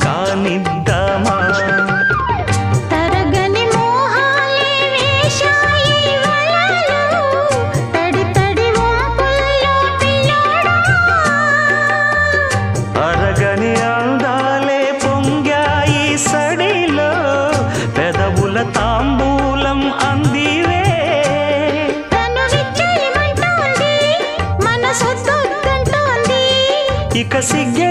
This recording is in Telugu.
కానిద్దామా తరగని మోహాలే వేశాయి వలలో తడి తడి వంపుల్లో పిల్లోడా అరగని అందాలే పొంగాయి సడిలో పెదవుల తాంబూలం అందివే తను విచ్చేయమంటోంది మనసొద్దంటోంది ఇక సిగ్గే